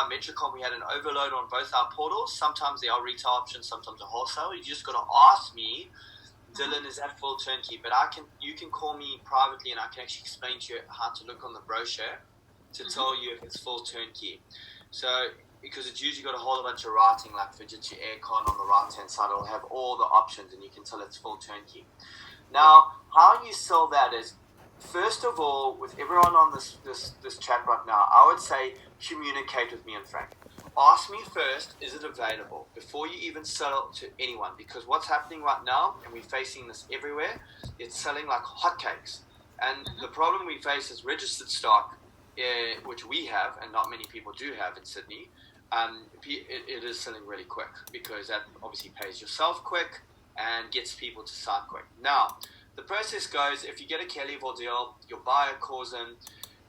Metricom, we had an overload on both our portals. Sometimes there are retail options, sometimes a wholesale. You just got to ask me, Dylan, is that full turnkey? But you can call me privately and I can actually explain to you how to look on the brochure to tell you if it's full turnkey. So, because it's usually got a whole bunch of writing like Fujitsu Aircon on the right hand side, it'll have all the options and you can tell it's full turnkey. Now, how you sell that is, first of all, with everyone on this chat right now, I would say communicate with me and Frank. Ask me first, is it available? Before you even sell to anyone. Because what's happening right now, and we're facing this everywhere, it's selling like hotcakes. And the problem we face is registered stock, which we have, and not many people do have in Sydney. It is selling really quick because that obviously pays yourself quick and gets people to sign quick. Now, the process goes, if you get a Kellyville deal, your buyer calls him,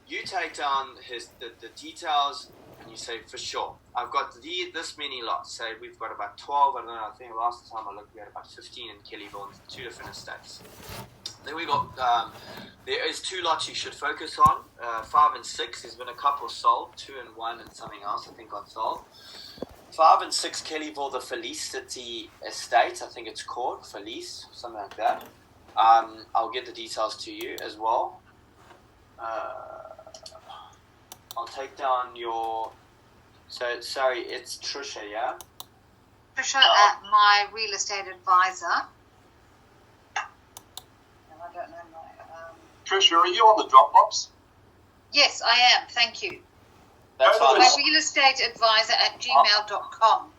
you take down the details, and you say, for sure, I've got this many lots. Say we've got about 12, I don't know, I think last time I looked, we had about 15 in Kellyville in 2 different estates. Then we got, there is 2 lots you should focus on, 5 and 6. There's been a couple sold, 2 and 1 and something else I think got sold. 5 and 6 Kellyville, the Felicity estate, I think it's called, Felice, something like that. I'll get the details to you as well. I'll take down your... So, sorry, it's Trisha, yeah? Trisha at my real estate advisor. And I don't know my... Trisha, are you on the Dropbox? Yes, I am. Thank you. That's fine. My real estate advisor at gmail.com.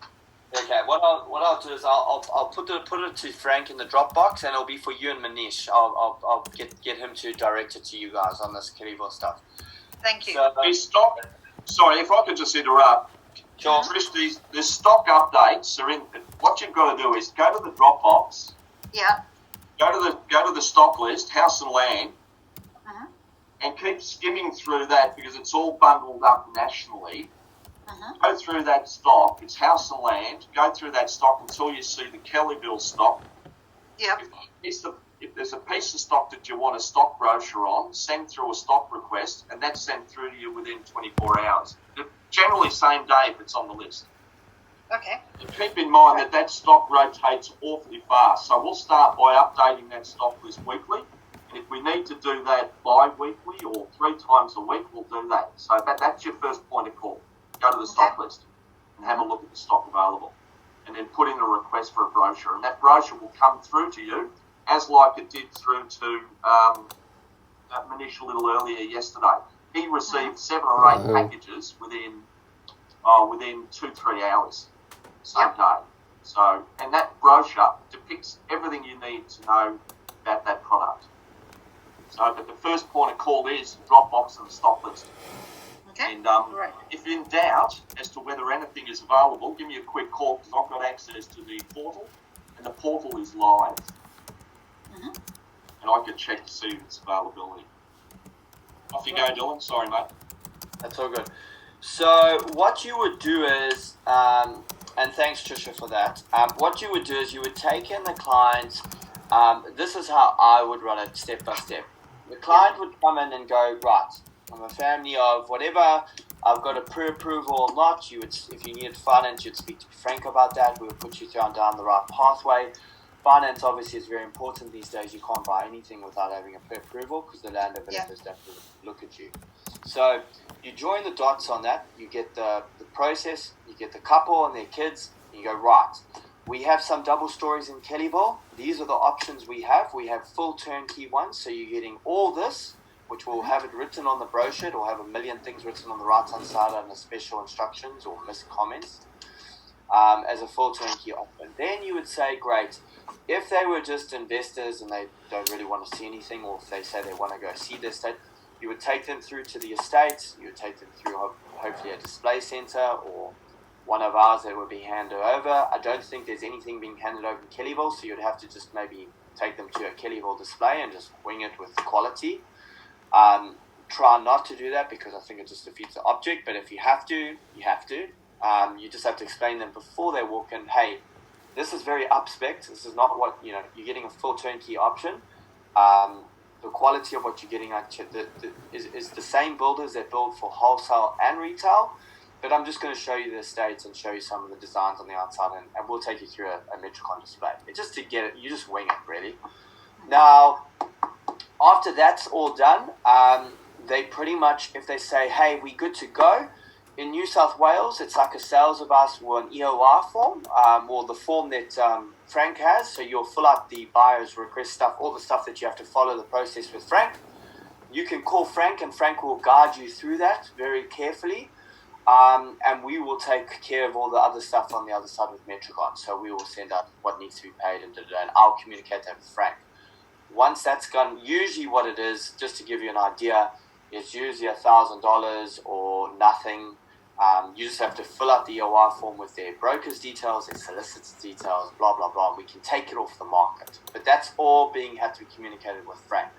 Okay, what I'll do is I'll put it to Frank in the Dropbox, and it'll be for you and Manish. I'll get him to direct it to you guys on this Kellyville stuff. Thank you. So, Sorry, if I could just interrupt. Sure. Trish, the stock updates are in. What you've got to do is go to the Dropbox. Yeah. Go to the stock list, house and land, and keep skimming through that because it's all bundled up nationally. Go through that stock. It's house and land. Go through that stock until you see the Kellyville stock. Yep. If there's a piece of stock that you want a stock brochure on, send through a stock request, and that's sent through to you within 24 hours. Generally, same day if it's on the list. Okay. And keep in mind that stock rotates awfully fast. So we'll start by updating that stock list weekly. And if we need to do that bi-weekly or 3 times a week, we'll do that. So that's your first point of call. Go to the stock list and have a look at the stock available. And then put in a request for a brochure. And that brochure will come through to you as like it did through to Manish a little earlier yesterday. He received 7 or 8 packages within 2-3 hours, same day. So, and that brochure depicts everything you need to know about that product. So, but the first point of call is Dropbox and the stock list. Okay. And if in doubt as to whether anything is available, give me a quick call because I've got access to the portal, and the portal is live. And I can check to see its availability. Off you go, Dylan. Sorry, mate. That's all good. So what you would do is, and thanks Trisha for that, what you would do is you would take in the client, this is how I would run it step by step. The client would come in and go, right, I'm a family of whatever, I've got a pre-approval or not, if you needed finance, you'd speak to Frank about that, we'll put you down the right pathway. Finance obviously is very important these days. You can't buy anything without having a pre-approval because the land developers don't look at you. So you join the dots on that. You get the process. You get the couple and their kids. And you go, right, we have some double stories in Kellyville. These are the options we have. We have full turnkey ones. So you're getting all this, which will have it written on the brochure. It will have a million things written on the right-hand side under special instructions or missed comments as a full turnkey option. Then you would say, great. If they were just investors and they don't really want to see anything, or if they say they want to go see the estate, you would take them through to the estate. You would take them through hopefully a display center or one of ours that would be handed over. I don't think there's anything being handed over in Kellyville, so you'd have to just maybe take them to a Kellyville display and just wing it with quality. Try not to do that because I think it just defeats the object, but if you have to, you have to. You just have to explain them before they walk in, hey, this is very up-spec. This is not what, you're getting a full turnkey option. The quality of what you're getting is the same builders that build for wholesale and retail. but I'm just going to show you the estates and show you some of the designs on the outside, and we'll take you through a Metricon display. It's just to get it, you just wing it, really. Now, after that's all done, they pretty much, if they say, hey, we good to go, in New South Wales, it's like a sales advice or an EOR form, or the form that Frank has. So you'll fill out the buyer's request stuff, all the stuff that you have to follow the process with Frank. You can call Frank, and Frank will guide you through that very carefully. And we will take care of all the other stuff on the other side with Metricon. So we will send out what needs to be paid, and I'll communicate that with Frank. Once that's gone, usually what it is, just to give you an idea, it's usually $1,000 or nothing. You just have to fill out the EOR form with their broker's details, their solicitor's details, blah, blah, blah. We can take it off the market. But that's all had to be communicated with Frank.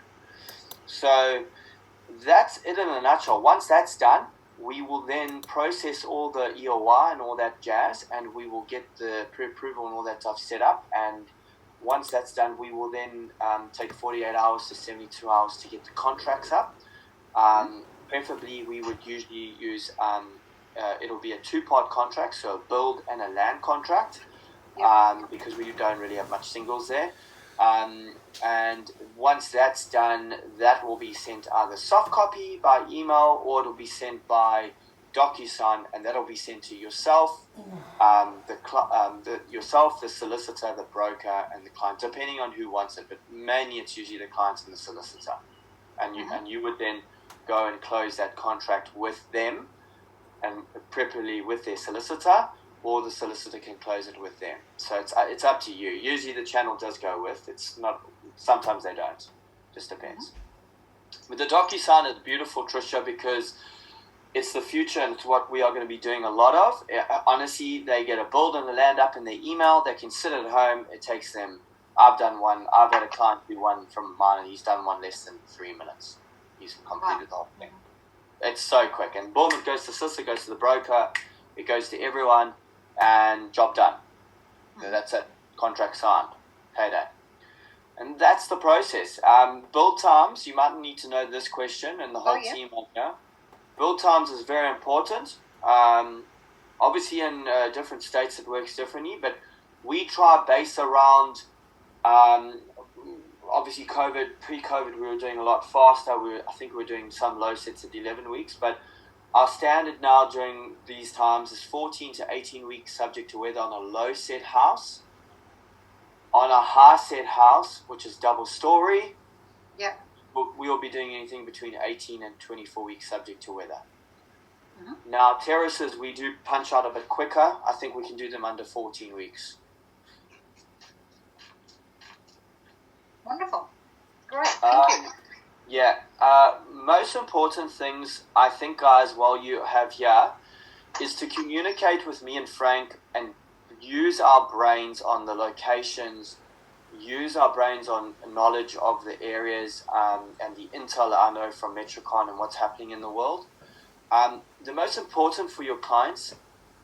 So that's it in a nutshell. Once that's done, we will then process all the EOR and all that jazz, and we will get the pre-approval and all that stuff set up. And once that's done, we will then take 48 hours to 72 hours to get the contracts up. Preferably, we would usually use, it'll be a two-part contract, so a build and a land contract, because we don't really have much singles there. And once that's done, that will be sent either soft copy by email, or it'll be sent by DocuSign, and that'll be sent to yourself, yourself, the solicitor, the broker, and the client, depending on who wants it. But mainly, it's usually the client and the solicitor, and you would then go and close that contract with them, and preferably with their solicitor, or the solicitor can close it with them. So it's up to you. Usually the channel does go with. It's not. Sometimes they don't. Just depends. But the DocuSign is beautiful, Trisha, because it's the future, and it's what we are going to be doing a lot of. Honestly, they get a build and a land up in their email. They can sit at home. It takes them. I've done one. I've had a client do one from mine, and he's done one less than 3 minutes. He's completed the whole thing. It's so quick, and boom, it goes to solicitor, goes to the broker, it goes to everyone, and job done. So that's it. Contract signed. Payday. And that's the process. Build times, you might need to know this question, and the whole team on here. Build times is very important. Obviously, in different states it works differently, but we try base around, obviously pre-COVID we were doing a lot faster. I think we were doing some low sets at 11 weeks, but our standard now during these times is 14 to 18 weeks, subject to weather, on a low set house. On a high set house, which is double story, we'll be doing anything between 18 and 24 weeks, subject to weather. Now, terraces, we do punch out a bit quicker. I think we can do them under 14 weeks. Wonderful. Great. Thank you. Most important things, I think, guys, while you have here, is to communicate with me and Frank and use our brains on the locations, use our brains on knowledge of the areas, and the intel I know from Metricon and what's happening in the world. The most important for your clients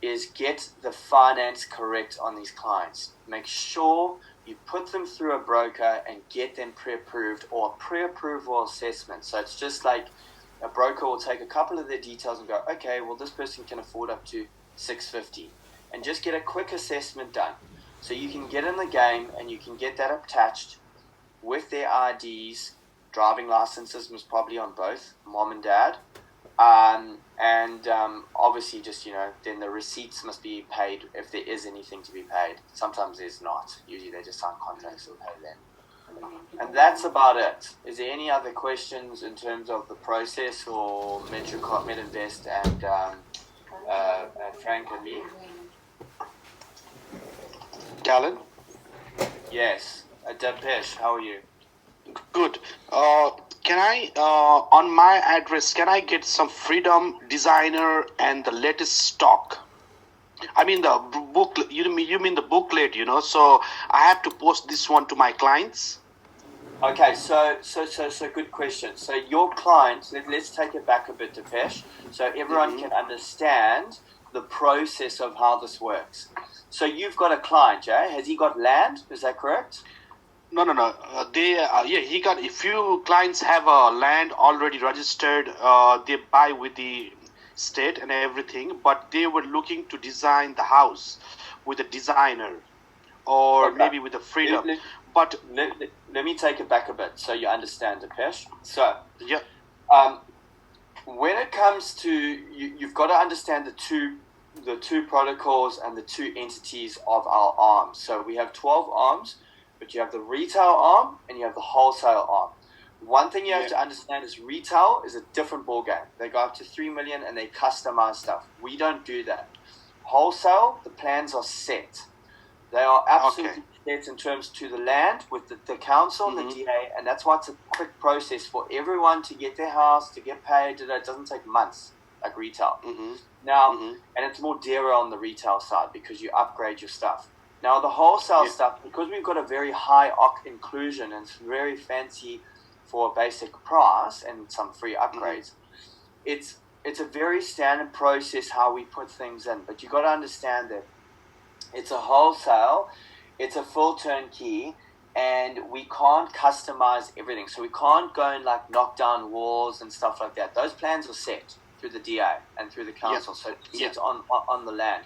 is get the finance correct on these clients. Make sure you put them through a broker and get them pre-approved, or a pre-approval assessment. So it's just like a broker will take a couple of their details and go, okay, well, this person can afford up to $650, and just get a quick assessment done. So you can get in the game and you can get that attached with their IDs, driving licenses, most probably on both, mom and dad. Obviously just, then the receipts must be paid if there is anything to be paid. Sometimes there's not. Usually they just sign contracts and pay them. And that's about it. Is there any other questions in terms of the process, or Metinvest and Frank and me? Galen? Yes. Depesh, how are you? Good. Can I, on my address, can I get some Freedom Designer and the latest stock? I mean the booklet. You mean the booklet? So I have to post this one to my clients. Okay, so good question. So your clients, let's take it back a bit, Depesh, so everyone can understand the process of how this works. So you've got a client, Jay. Has he got land? Is that correct? No. He got. A few clients have a land already registered. They buy with the state and everything, but they were looking to design the house with a designer or Okay. maybe with a freedom. Let- But Let me take it back a bit so you understand, Dipesh. So, yeah, when it comes to you've got to understand the two protocols and the two entities of our arms. So we have 12 arms, but you have the retail arm and you have the wholesale arm. One thing you have to understand is retail is a different ballgame. They go up to 3 million and they customize stuff. We don't do that. Wholesale, the plans are set. They are absolutely set in terms to the land with the council and the DA, and that's why it's a quick process for everyone to get their house, to get paid. It doesn't take months like retail. Now, and it's more dearer on the retail side because you upgrade your stuff. Now, the wholesale stuff, because we've got a very high inclusion and it's very fancy for a basic price and some free upgrades, it's a very standard process how we put things in. But you got to understand that it's a wholesale, it's a full turnkey, and we can't customize everything. So we can't go and like knock down walls and stuff like that. Those plans are set through the DA and through the council, so it's on the land.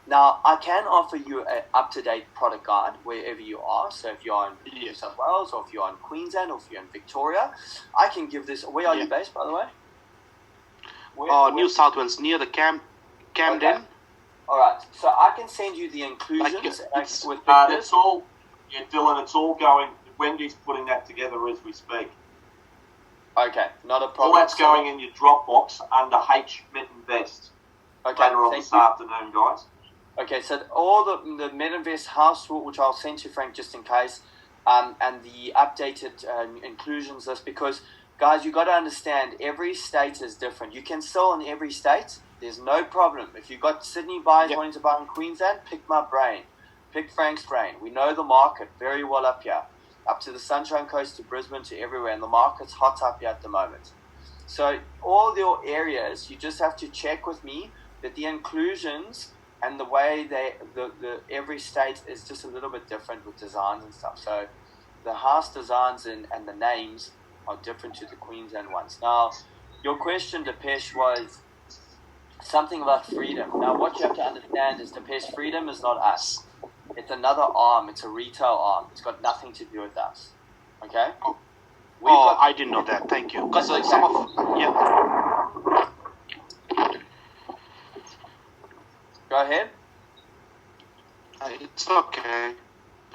Now, I can offer you an up-to-date product guide wherever you are. So if you're in New South Wales, or if you're in Queensland, or if you're in Victoria, I can give this. Where are you based, by the way? New South Wales, near the Camden. Okay. All right, so I can send you the inclusions with it's all, Dylan. It's all going. Wendy's putting that together as we speak. Okay, not a problem. All that's going in your Dropbox under H Metinvest. Okay, later on this afternoon, guys. Okay, so all the Metinvest house, which I'll send to Frank just in case, and the updated inclusions list, because guys, you got to understand every state is different. You can sell in every state. There's no problem. If you've got Sydney buyers wanting to buy in Queensland, pick my brain. Pick Frank's brain. We know the market very well up here. Up to the Sunshine Coast, to Brisbane, to everywhere. And the market's hot up here at the moment. So all your areas, you just have to check with me that the inclusions and the way the every state is just a little bit different with designs and stuff. So the house designs and the names are different to the Queensland ones. Now, your question, Dipesh, was something about freedom. Now, what you have to understand is Dipesh, freedom is not us. It's another arm. It's a retail arm. It's got nothing to do with us. Okay? I didn't know that. Thank you. Because some of Go ahead. It's okay.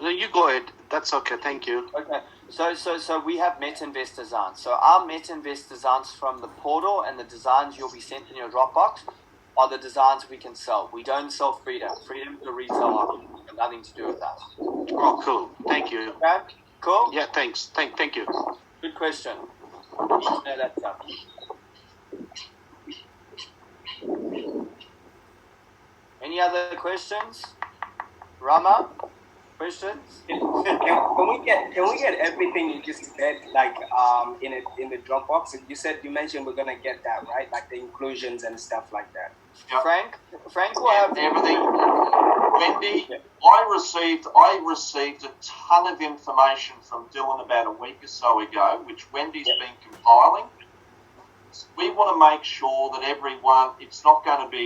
No, you go ahead. That's okay. Thank you. Okay. So we have Metinvest designs. So our Metinvest designs from the portal and the designs you'll be sent in your Dropbox are the designs we can sell. We don't sell freedom. Freedom is a retail option. It's got nothing to do with that. Oh, cool. Thank you. Okay. Cool. Yeah. Thanks. Thank you. Good question. You need to know that stuff. Any other questions? Rama? Questions? Can we get everything you just said like in the Dropbox? You mentioned we're gonna get that, right? Like the inclusions and stuff like that. Yep. Frank will have everything. Wendy, I received a ton of information from Dylan about a week or so ago, which Wendy's been compiling. We want to make sure that everyone, it's not going to be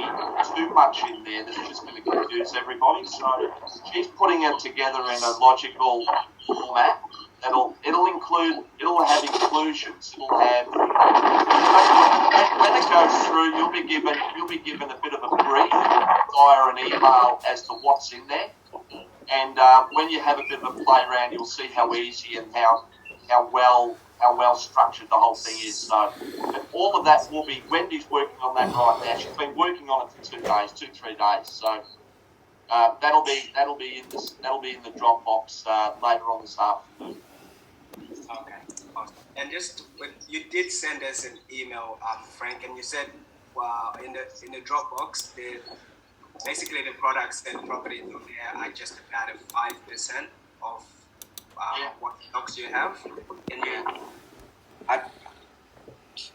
too much in there that's just going to confuse everybody. So she's putting it together in a logical format. It'll have inclusions. It'll have, when it goes through, you'll be given a bit of a brief via an email as to what's in there. And when you have a bit of a play around, you'll see how easy and how well structured the whole thing is. So all of that will be, Wendy's working on that right now. She's been working on it for 3 days. So that'll be in the Dropbox later on this afternoon. Okay, awesome. And just you did send us an email, Frank, and you said in the Dropbox, basically the products and properties on there are just about 5% of what stocks you have.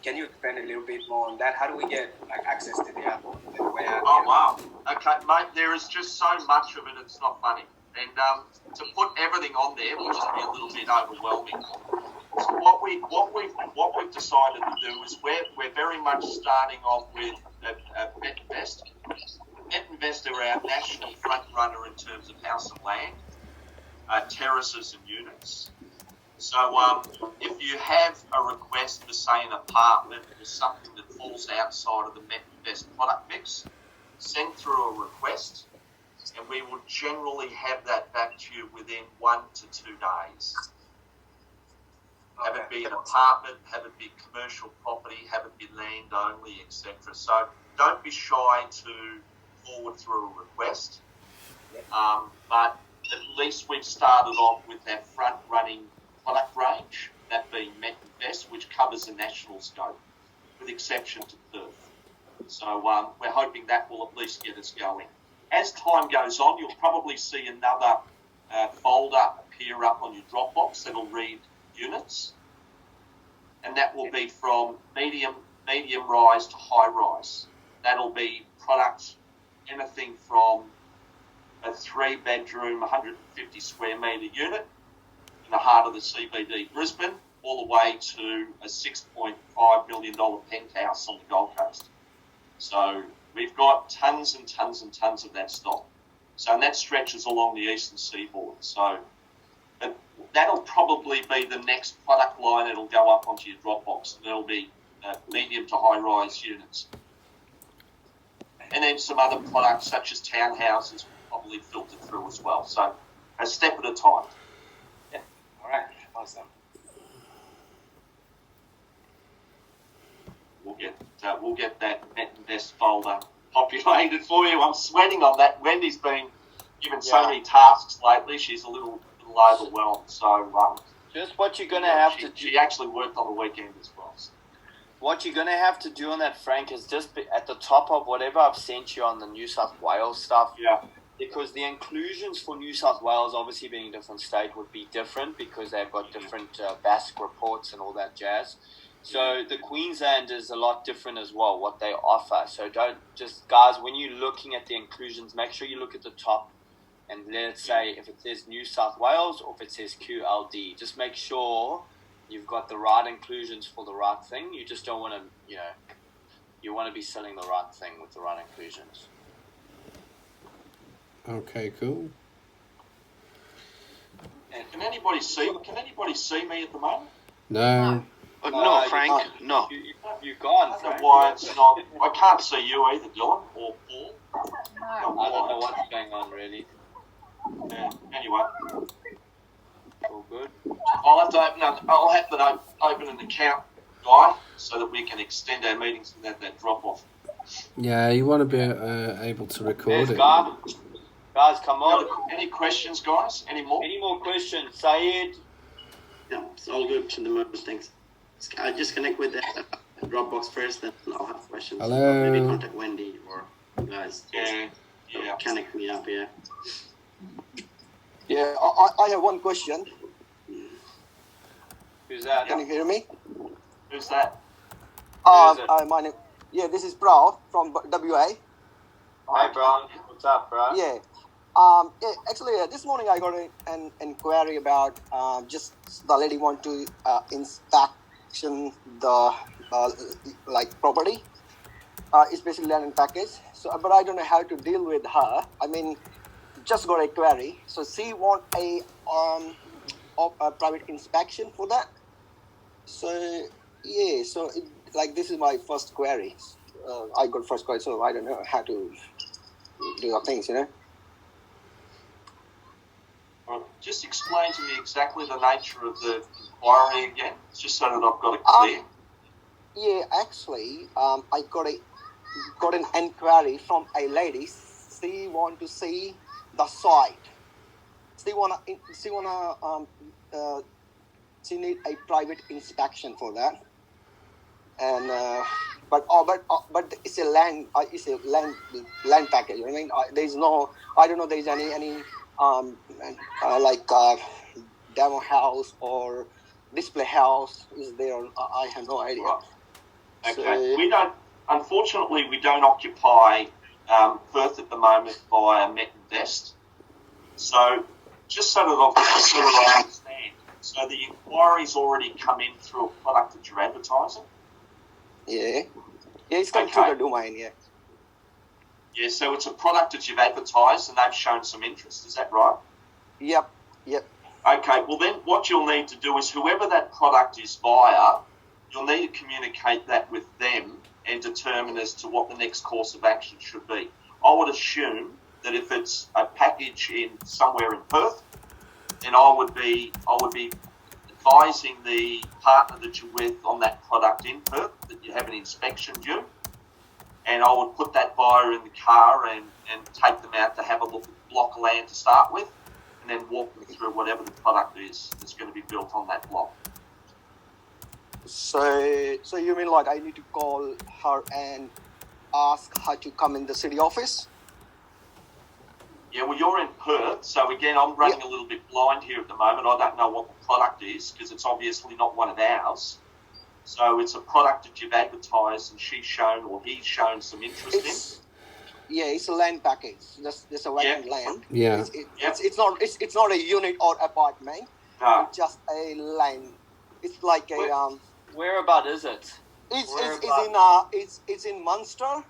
Can you expand a little bit more on that? How do we get access to the app? Oh wow! Okay, mate, there is just so much of it. It's not funny, and to put everything on there will just be a little bit overwhelming. So what we've decided to do is we're very much starting off with Metinvest. Metinvest are our national front runner in terms of house and land, terraces and units. So if you have a request for, say, an apartment or something that falls outside of the Metinvest product mix, send through a request, and we will generally have that back to you within 1 to 2 days. Have it be an apartment, have it be commercial property, have it be land only, etc. So don't be shy to forward through a request. But at least we've started off with our front-running product range, that being Metinvest, which covers the national scope, with exception to Perth. So we're hoping that will at least get us going. As time goes on, you'll probably see another folder appear up on your Dropbox that'll read units, and that will be from medium rise to high rise. That'll be products, anything from a 3-bedroom, 150 square metre unit in the heart of the CBD Brisbane, all the way to a $6.5 million penthouse on the Gold Coast. So we've got tons and tons and tons of that stock. So, and that stretches along the eastern seaboard. So that'll probably be the next product line that'll go up onto your Dropbox. There'll be medium to high rise units. And then some other products such as townhouses will probably filter through as well. So a step at a time. Yeah. All right. Awesome. We'll get that Metinvest folder populated for you. I'm sweating on that. Wendy's been given so many tasks lately. She's a little overwhelmed. So just what you're going to have to do. She actually worked on the weekend as well. So. What you're going to have to do on that, Frank, is just be at the top of whatever I've sent you on the New South Wales stuff. Yeah. Because the inclusions for New South Wales, obviously being a different state, would be different because they've got different BASC reports and all that jazz. So the Queensland is a lot different as well, what they offer. So don't just, guys, when you're looking at the inclusions, make sure you look at the top. And let's say if it says New South Wales or if it says QLD, just make sure you've got the right inclusions for the right thing. You just don't want to, you want to be selling the right thing with the right inclusions. Okay, cool. And can anybody see me at the moment? No. No, Frank, no. You've gone, I don't know why it's not. I can't see you either, Dylan or Paul. I don't know what's going on, really. Yeah. Anyway, all good. I'll have to open an account, guy, so that we can extend our meetings without that drop off. Yeah, you want to be able to record it. Guys, come on. Any questions, guys? Any more questions? Sayed? Yeah, it's all good to the moment, thanks. I just connect with the Dropbox first, then I'll have questions. Hello. Maybe contact Wendy or you guys. Yeah. Connect me up, yeah. Yeah, I have one question. Who's that? Can you hear me? Who's that? My name. Yeah, this is Brown from WA. Hi, Brown. What's up, bro? Yeah. Actually, this morning I got an inquiry about just the lady want to inspection the property. It's basically land and package. So, but I don't know how to deal with her. I mean, just got a query. So she want a private inspection for that. So yeah, so this is my first query. I got first query, so I don't know how to do the things, Just explain to me exactly the nature of the inquiry again, just so that I've got it clear. Yeah, actually, I got an inquiry from a lady. She want to see the site. She need a private inspection for that. And but it's a land package. I mean, there's no. I don't know. There's any demo house or display house is there. I have no idea. Right. Okay. So, Unfortunately, we don't occupy Perth at the moment via Metinvest. So, just so that I understand, so the inquiry's already come in through a product that you're advertising? Yeah. Yeah, it's come through the domain. Yeah. Yeah, so it's a product that you've advertised and they've shown some interest. Is that right? Yep. Yep. Okay, well then what you'll need to do is whoever that product is via, you'll need to communicate that with them and determine as to what the next course of action should be. I would assume that if it's a package in somewhere in Perth, then I would be advising the partner that you're with on that product in Perth that you have an inspection due, and I would put that buyer in the car and take them out to have a look at the block of land to start with, and then walk them through whatever the product is that's going to be built on that block. So you mean like I need to call her and ask her to come in the city office? Yeah, well, you're in Perth, so again, I'm running a little bit blind here at the moment. I don't know what the product is because it's obviously not one of ours. So it's a product that you've advertised and she's shown or he's shown some interest in. Yeah, it's a land package. Just a vacant land. Yeah. It's not a unit or apartment. No. It's just a land. It's like a Whereabout is it? It's in Munster,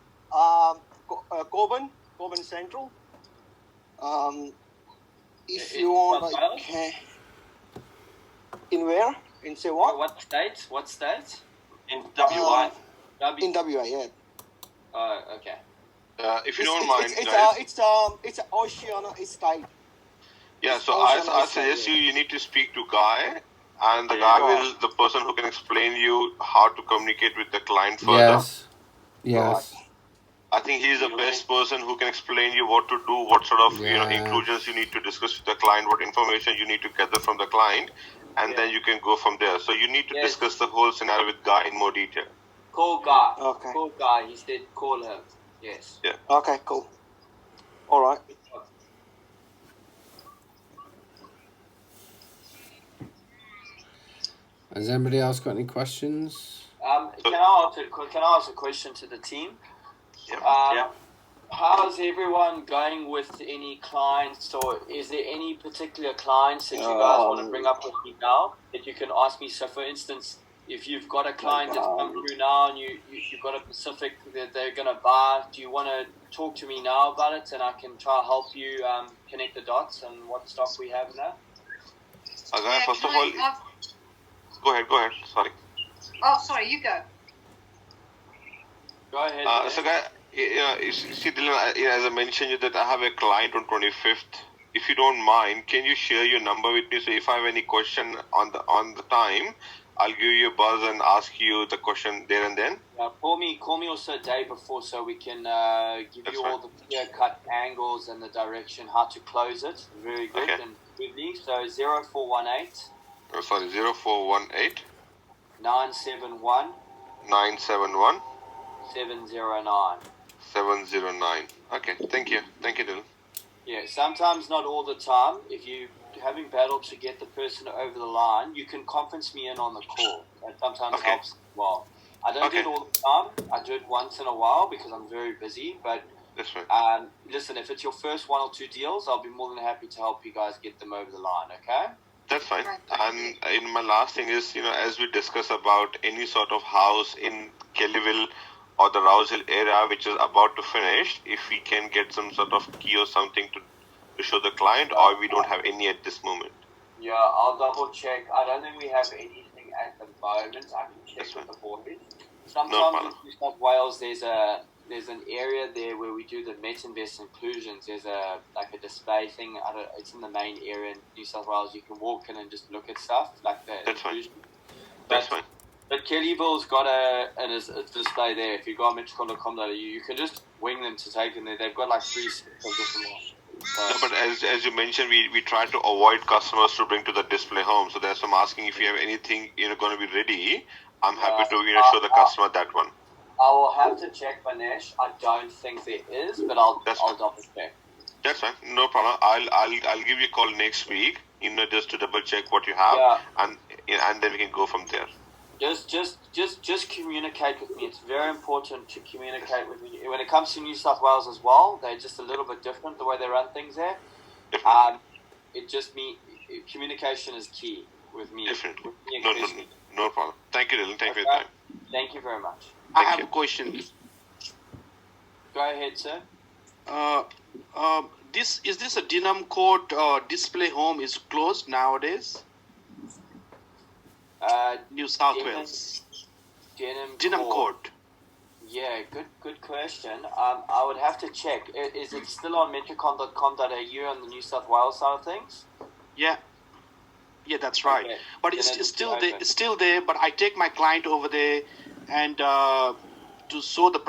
Coburn Central. If you want, like, in where? In say what? What state? What state? In WA. In WA, yeah. Oh, okay. If you don't mind, it's an Oceania estate. Yeah, so I suggest you need to speak to Guy, and the guy will, the person who can explain you how to communicate with the client further. Yes. I think he's the best person who can explain you what to do, what sort of inclusions you need to discuss with the client, what information you need to gather from the client, and then you can go from there. So you need to discuss the whole scenario with Guy in more detail. Call Guy. Okay. Call Guy. He said call him. Yes. Yeah. Okay, cool. All right. Has anybody else got any questions? Can I ask a question to the team? How's everyone going with any clients, or is there any particular clients that you guys want to bring up with me now that you can ask me? So, for instance, if you've got a client that's come through now and you've got a specific that they're going to buy, do you want to talk to me now about it, and I can try to help you connect the dots and what stock we have in there? First of all, go ahead. Sorry. Oh, sorry, you go. Go ahead. So, guy, see, Dylan, as I mentioned you that I have a client on 25th. If you don't mind, can you share your number with me? So if I have any question on the time, I'll give you a buzz and ask you the question there and then. Call me also a day before so we can give you all the clear-cut angles and the direction, how to close it. Very good and quickly. So 0418. 0418. 971. 971. 709. 709. Okay, thank you, Dylan. Yeah, sometimes, not all the time. If you're having battle to get the person over the line, you can conference me in on the call. That sometimes helps as well. I don't do it all the time. I do it once in a while because I'm very busy. But listen, if it's your first one or two deals, I'll be more than happy to help you guys get them over the line, okay? That's fine. And in my last thing is, as we discuss about any sort of house in Kellyville or the Rouse Hill area which is about to finish, if we can get some sort of key or something to show the client, or we don't have any at this moment. Yeah, I'll double check. I don't think we have anything at the moment. I can check with the board. Sometimes in New South Wales there's an area there where we do the Metinvest inclusions. There's a display thing. It's in the main area in New South Wales. You can walk in and just look at stuff like the inclusion. That's fine. But Kellyville's got a display there. If you go on metricon.com.au, you can just wing them to take them there. They've got like 3 different ones. No, but as you mentioned, we try to avoid customers to bring to the display home. So that's why I'm asking if you have anything going to be ready. I'm happy to show the customer that one. I will have to check, Banesh. I don't think there is, but I'll double check. That's fine, no problem. I'll give you a call next week. Just to double check what you have, and then we can go from there. Just communicate with me. It's very important to communicate with me. When it comes to New South Wales as well, they're just a little bit different the way they run things there. Communication is key with me. Definitely. No problem. Thank you, Dylan. Thank you for your time. Thank you very much. I have a question. Go ahead, sir. This a Denham Court display home is closed nowadays? New South Wales. Denham Court. Yeah, good question. I would have to check. Is it still on metricon.com.au on the New South Wales side of things? Yeah, that's right. Okay. But it's still there. It's still there. But I take my client over there and to show the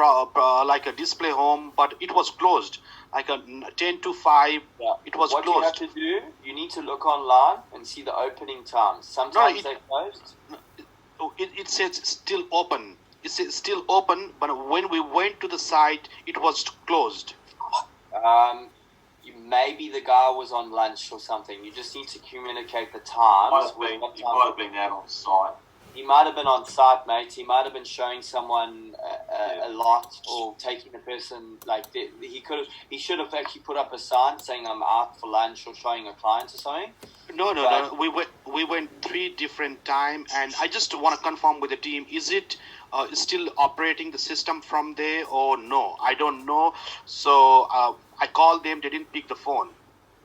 like a display home, but it was closed. Like a 10 to 5, it was what closed. What you have to do, you need to look online and see the opening times. Sometimes they're closed. It says still open. It says still open, but when we went to the site, it was closed. Maybe the guy was on lunch or something. You just need to communicate the times. He might have been out on site. He might have been on site, mate. He might have been showing someone a lot, or taking the person like he should have actually put up a sign saying I'm out for lunch or showing a client or something. No. We went 3 different times, and I just want to confirm with the team: is it still operating the system from there or no? I don't know. So I called them; they didn't pick the phone.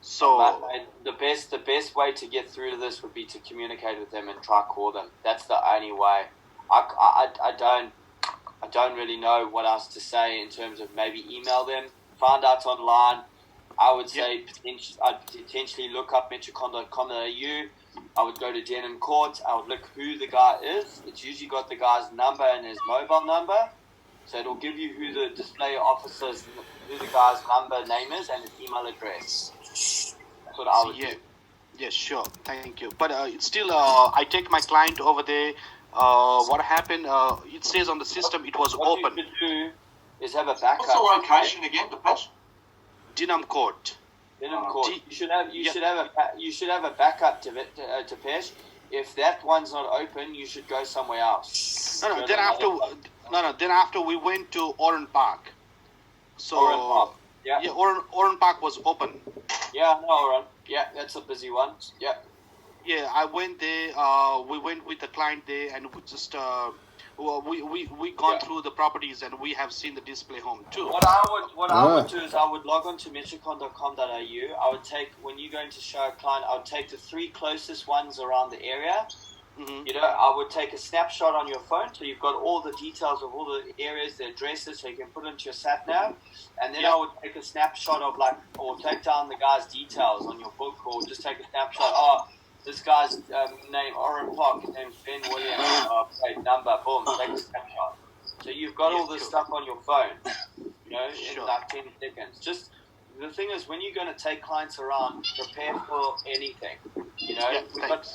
So the best way to get through to this would be to communicate with them and try call them. That's the only way. I don't really know what else to say in terms of maybe email them, find out online. I would say I'd potentially look up metricon.com.au. I would go to Denham Court. I would look who the guy is. It's usually got the guy's number and his mobile number. So it'll give you who the display officer's, who the guy's name is, and his email address. That's what I would do. Yeah, sure. Thank you. But it's still, I take my client over there. What happened? It says on the system it was open. What you should do is have a backup. What's the location again, Depeche? Denham Court. Denham Court. You should have a backup to Depeche. If that one's not open, you should go somewhere else. No. Then after we went to Oran Park. So Oran Park. Yeah. Oran Park was open. Yeah, no, Oran. Yeah, that's a busy one. Yeah. Yeah, I went there. We went with the client there, and we just we gone through the properties, and we have seen the display home too. What I would do is I would log on to metricon.com.au. I would take, when you're going to show a client, I would take the 3 closest ones around the area. Mm-hmm. You know, I would take a snapshot on your phone, so you've got all the details of all the areas, the addresses, so you can put into your sat nav. And then I would take a snapshot of or take down the guy's details on your book, or just take a snapshot. Oh, this guy's name, Oran Park, his name's Ben Williams, plate number, boom, take a snapshot. So you've got all this stuff on your phone, you know, in like 10 seconds. Just, the thing is, when you're going to take clients around, prepare for anything. You know, we've got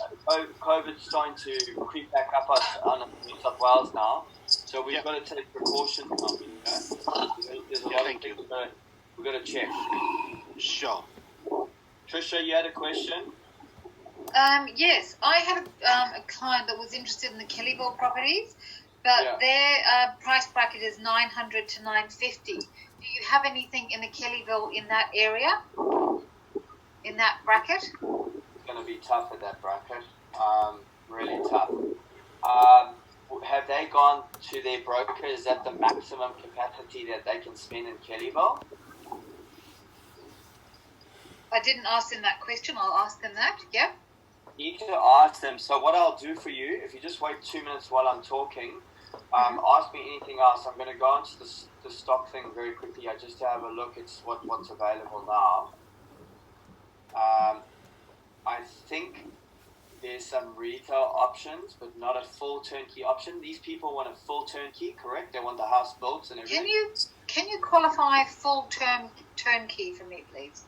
COVID starting to creep back up on New South Wales now, so we've got to take precautions now, you know. There's a lot of things we've got to check. Sure. Trisha, you had a question? Yes, I had a client that was interested in the Kellyville properties, but their price bracket is 900 to 950. Do you have anything in the Kellyville in that area, in that bracket? It's going to be tough at that bracket, really tough. Have they gone to their broker? Is that the maximum capacity that they can spend in Kellyville? I didn't ask them that question. I'll ask them that. Yeah. You need to ask them. So what I'll do for you, if you just wait 2 minutes while I'm talking, ask me anything else. I'm going to go into the stock thing very quickly. I just have a look at what's available now. I think there's some retail options, but not a full turnkey option. These people want a full turnkey, correct? They want the house built and everything. Can you qualify full turnkey for me, please?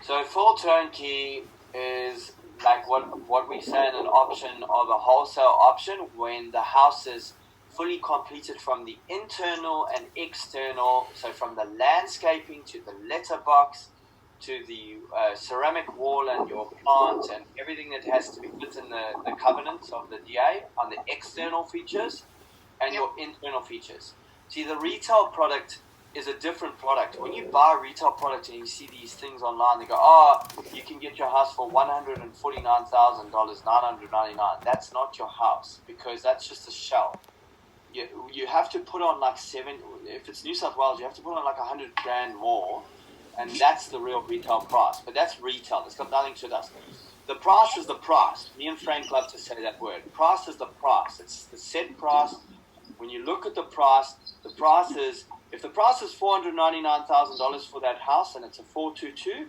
So full turnkey is like what we say in an option of a wholesale option, when the house is fully completed from the internal and external, so from the landscaping to the letterbox to the ceramic wall and your plant and everything that has to be put in the covenants of the DA on the external features and your internal features. See, the retail product is a different product. When you buy a retail product and you see these things online, they go, oh, you can get your house for $149,000, $999. That's not your house, because that's just a shell. you have to put on like if it's New South Wales, you have to put on like 100 grand more, and that's the real retail price. But that's retail. It's got nothing to do with us. The price is the price. Me and Frank love to say that word. Price is the price. It's the set price. When you look at the price is, if the price is $499,000 for that house and it's a 422,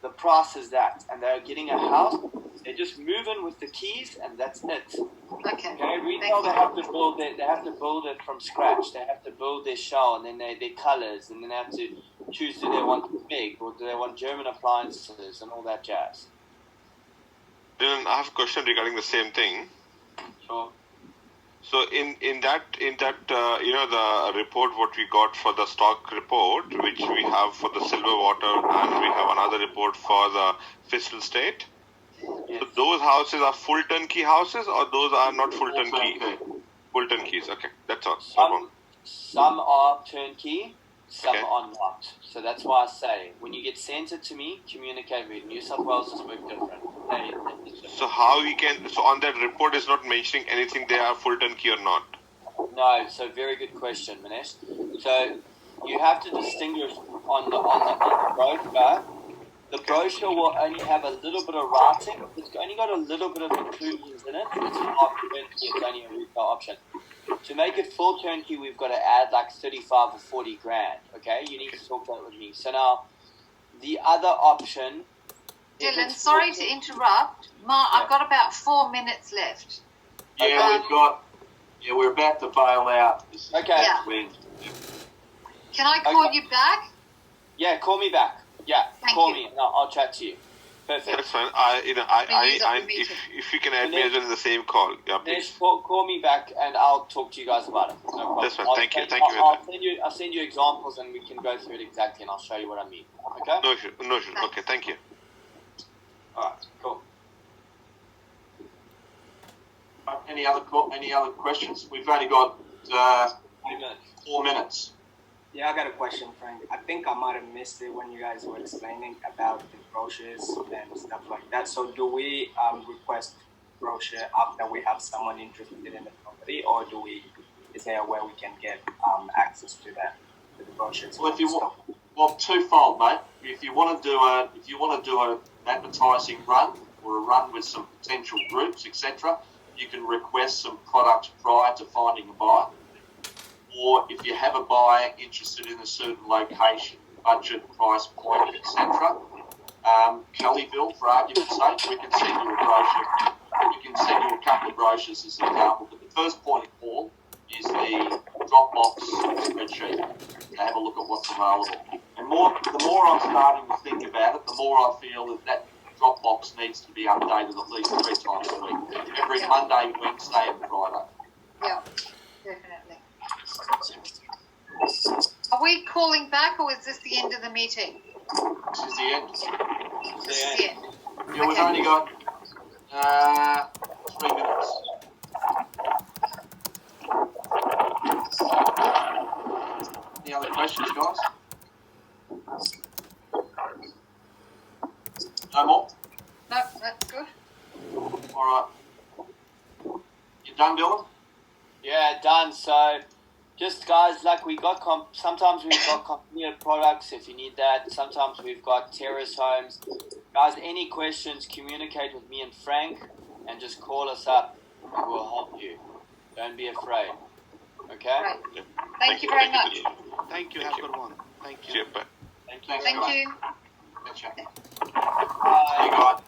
the price is that. And they're getting a house. They just move in with the keys, and that's it. Okay. Retail, they have to build it from scratch. They have to build their shell, and then their colors, and then they have to choose, do they want big or do they want German appliances and all that jazz. Dylan, I have a question regarding the same thing. Sure. So in that the report what we got for the stock report, which we have for the silver water, and we have another report for the fiscal state. Yes. So those houses are full turnkey houses, or those are not full turnkey? Full turnkeys. Okay, that's all. Some are turnkey, some are not. So that's why I say, when you get sent it to me, communicate with New South Wales is work different. So how we can? So on that report is not mentioning anything they are full turnkey or not. No. So very good question, Manesh. So you have to distinguish on the brochure. The brochure will only have a little bit of writing. It's only got a little bit of inclusions in it. It's not turnkey. It's only a retail option. To make it full turnkey, we've got to add like 35 or 40 grand. Okay, you need to talk that with me. So now, the other option. Dylan, sorry to interrupt. Mark, I've got about 4 minutes left. Yeah, we're about to bail out. Okay. Yeah. Can I call you back? Yeah, call me back. Yeah, call me and I'll chat to you. Perfect. That's fine. If you can add me as well in the same call, yeah, please. Call me back and I'll talk to you guys about it. No problem. That's fine. Thank you. I'll send you examples and we can go through it exactly, and I'll show you what I mean. Okay? No issue. Okay, thank you. All right. Cool. Any other questions? We've only got 4 minutes. Yeah, I got a question, Frank. I think I might have missed it when you guys were explaining about the brochures and stuff like that. So do we request brochure after we have someone interested in the property, or is there a way we can get access to that, to the brochures? Well, twofold, mate. If you want to do an advertising run or a run with some potential groups, etc., you can request some product prior to finding a buyer. Or if you have a buyer interested in a certain location, budget, price point, etc., Kellyville, for argument's sake, we can send you a brochure. We can send you a couple of brochures as an example. But the first point of call is the Dropbox spreadsheet to have a look at what's available. And the more I'm starting to think about it, the more I feel that Dropbox needs to be updated at least 3 times a week. Every Monday, Wednesday, and Friday. Yeah, definitely. Are we calling back, or is this the end of the meeting? This is the end. This is the end. Yeah, we've only got 3 minutes. Any other questions, guys? No more? No, that's good. All right. You done, Dylan? Yeah, done. So, just guys, like sometimes we've got completed products if you need that. Sometimes we've got terrace homes. Guys, any questions, communicate with me and Frank and just call us up. We'll help you. Don't be afraid. Okay? Right. Thank you very much. Thank you. Have a good one. Thank you. Bye. Thank you. Thank you. Bye.